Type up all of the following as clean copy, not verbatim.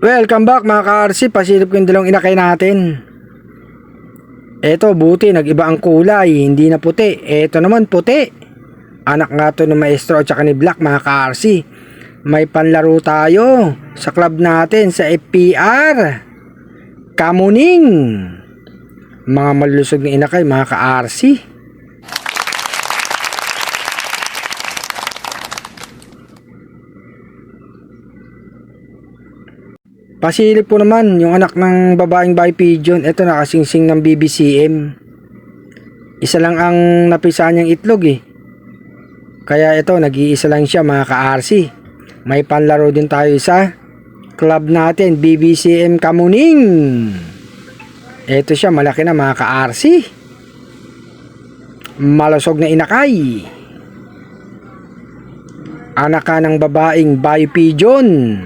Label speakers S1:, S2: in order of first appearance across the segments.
S1: Welcome back mga ka-RC. Pasilip ko yung dalawang inakay natin. Eto, buti, nag-iba ang kulay. Hindi na puti. Eto naman, puti. Anak nga to ng maestro at saka ni Black mga ka-RC. May panlaro tayo sa club natin sa FPR. Kamuning. Mga malulusog na inakay mga ka-RC. Pasilip po naman yung anak ng babaeng bahay pigeon. Ito nakasingsing ng BBCM. Isa lang ang napisa niyang itlog eh. Kaya ito nag-iisa lang siya mga ka-RC. May panlaro din tayo sa club natin BBCM Kamuning. Ito siya, malaki na mga ka-RC. Malusog na inakay. Anak ka ng babaeng bahay pigeon.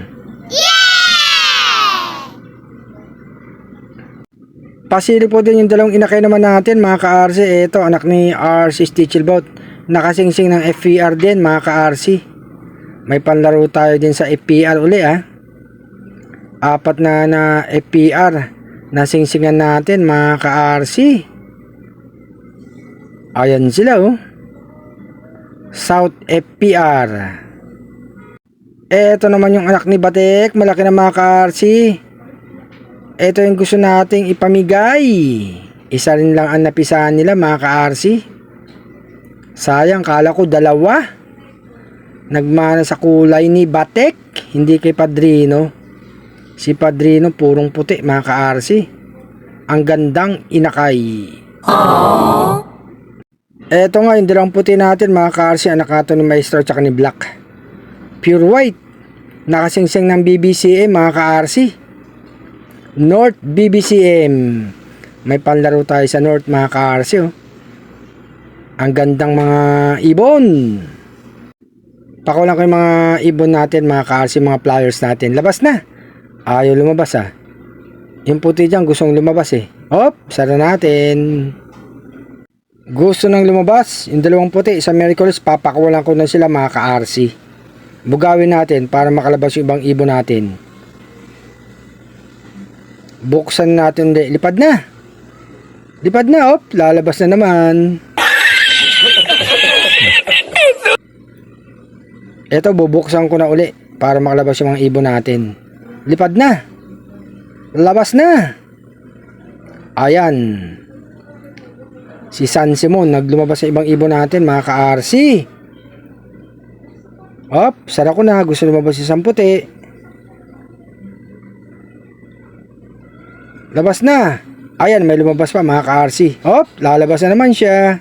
S1: Pasilip po din yung dalawang inakay naman natin mga ka-RC. Ito anak ni RC Stitchelbot. Nakasingsing ng FPR din mga ka-RC. May panlaro tayo din sa FPR uli Apat na FPR na singsingan natin mga ka-RC. Ayan sila South FPR. Ito naman yung anak ni Batek. Malaki na mga ka-RC. Ito yung gusto nating ipamigay. Isa rin lang ang napisahan nila mga ka-RC. Sayang, kala ko dalawa. Nagmana sa kulay ni Batek, hindi kay Padrino. Si Padrino purong puti mga ka-RC. Ang gandang inakay. Aww. Ito nga yung dalawang puti natin mga ka-RC. Anak nato ni Maestro at ni Black. Pure white. Nakasingsing ng BBCM mga ka-RC. North BBCM. May panlaro tayo sa North mga ka-RC Ang gandang mga ibon. Pakulang ko yung mga ibon natin mga ka-RC, mga flyers natin. Labas na. Ayaw lumabas Yung puti dyan gustong lumabas Hop, sara natin. Gusto nang lumabas. Yung dalawang puti sa Merkulis, papakulang ko na sila mga ka-RC. Bugawin natin para makalabas yung ibang ibon natin. Buksan natin lipad na. Lipad na, lalabas na naman. Ito, bubuksan ko na uli para makalabas yung mga ibon natin. Lipad na. Labas na. Ayan. Si San Simon, naglumabas sa ibang ibon natin mga ka-RC. Sara ko na. Gusto lumabas si Samputi. Labas na. Ayan, may lumabas pa mga ka-RC. Lalabas na naman siya.